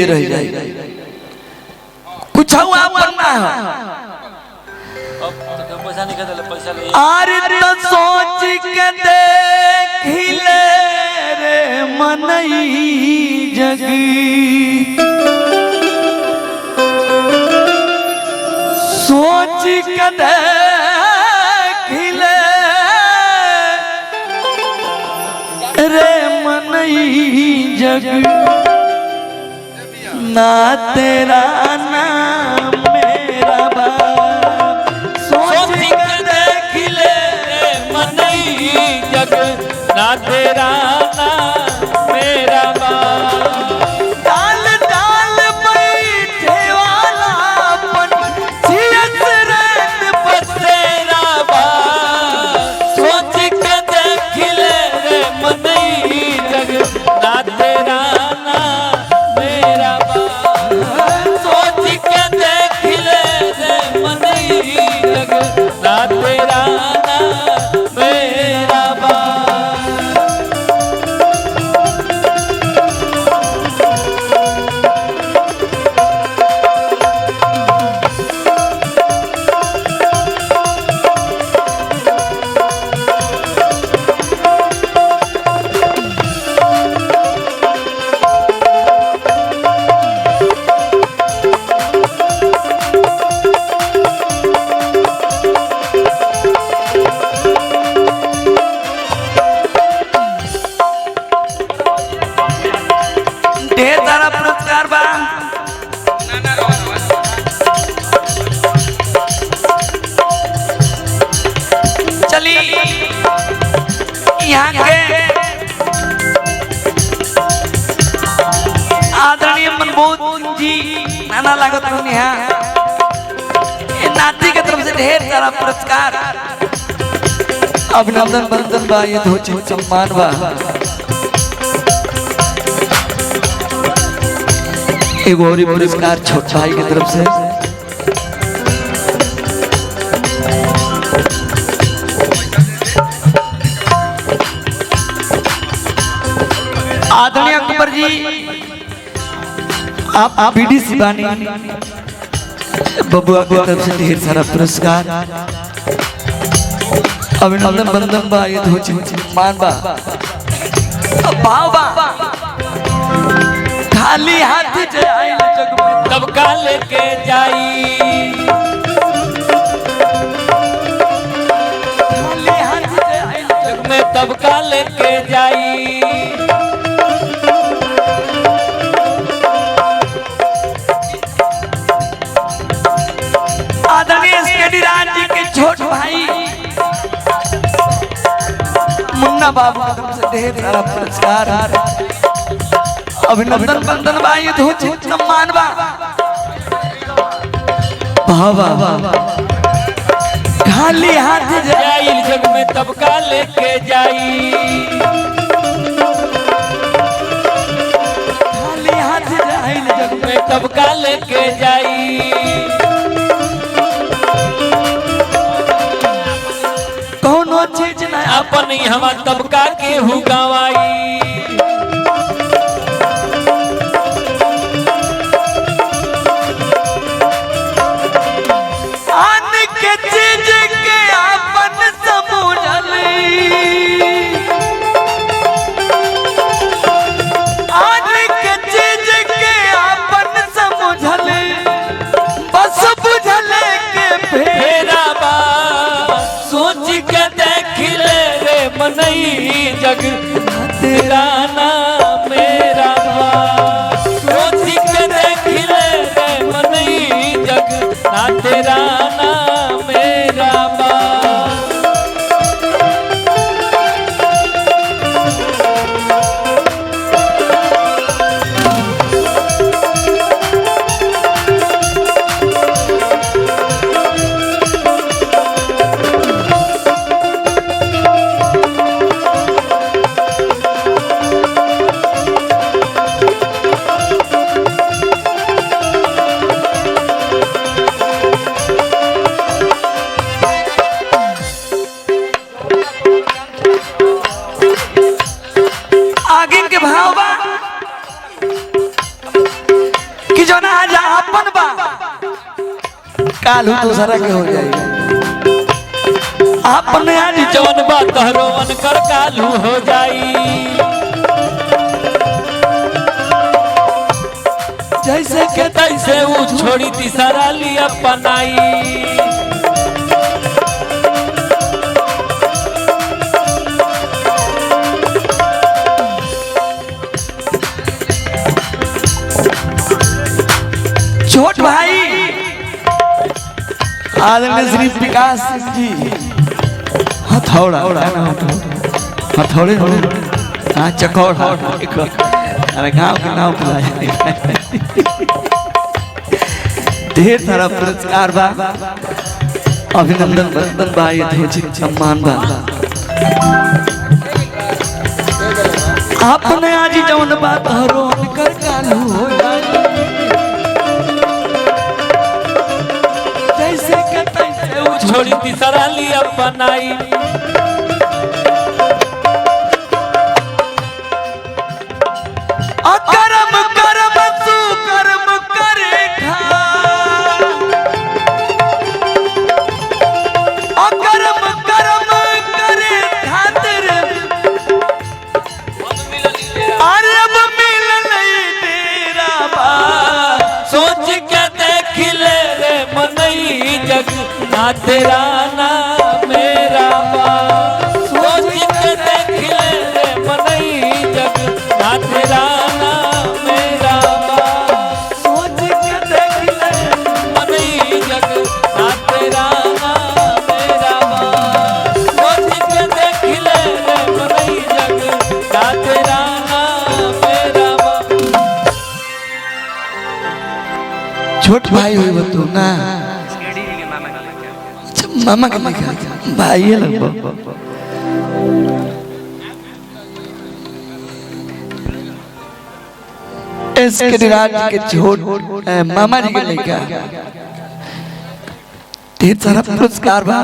रह जाए कुछ बनना है। अरे तो सोच के देखिले रे मनई जगी, सोच के देखिले रे मनई जगी, ना तेरा ना मेरा बाप, सोच के देख ले मनई जग, ना तेरा ना मेरा बाप। डाल डाल बैठे वाला पंछियत रैन बसेरा बाप, सोच के देख ले मनई जग, ना तेरा ना मेरा बाप, सोच के देख ले मनई जग, ना तेरा ना मेरा बाप। ढेर सारा पुरस्कार बा। चली यहाँ के आदरणीय मनबोध जी नाना लागत यहाँ नाती के तरफ से ढेर सारा पुरस्कार, अभिनंदन बंदन बा, ये ध्वज सम्मान बा। एक और पुरस्कार छोट भाई की तरफ से। आदरणीय अकबर जी, आप बीडी शिवानी बबुआ की तरफ से ढेर सारा पुरस्कार, अभिनंदन बंदन बा, ये ध्वज सम्मान बा। खाली हाथ जाई जग में तब का लेके जाई, खाली हाथ जाई जग में तब का लेके जाई। आदरणीय स्टेडी राज जी के छोट भाई मुन्ना बाबू की तरफ से ढेर सारा पुरस्कार, अभिनंदन बंदन बा, ये ध्वज सम्मान बा। खाली हाथ जाई जग में तब का लेके जाई, खाली हाथ जाई जग में तब का लेके जाई। कौनो चीज ना अपन हम तब का केहू गवाई, जग काल हो दूसरा के हो जाएगा। अपने आज जौन बात रोवन कर कालू हो जाई। जैसे के तैसे वो छोड़ी तीसरा लिया पनाई। छोट भाई आदरणीय श्री विकास सिंह जी हथौड़ा हथौड़े हाँ चकौड़ा अरे गाँव के नाम ढेर सारा पुरस्कार बा अभिनंदन बंदन बा यथोचित सम्मान बा। आपने आज जौन बात रोन कर कालू हो जाए। जैसे के तैसे वो छोड़ी तीसरा लिया बनाई। अकर्म कर्म सुकर्म करे खा। अकर्म कर्म करे खातिर अरब मिलन तेरा बा। सोच के देख ले रे मनई जग ना तेरा ना मेरा बा। सोच के देख ले रे मनई जग ना तेरा ना मेरा बा। सोच के देख ले मनई जग ना तेरा ना मेरा बा। सोच के देख ले रे मनई जग ना तेरा ना मेरा बा। छोट भाई हुई तू ना मामा के लिखा भाई है लगभग। इसके राज के छोट मामा जी के लिखा ढेर सारा पुरस्कार बा।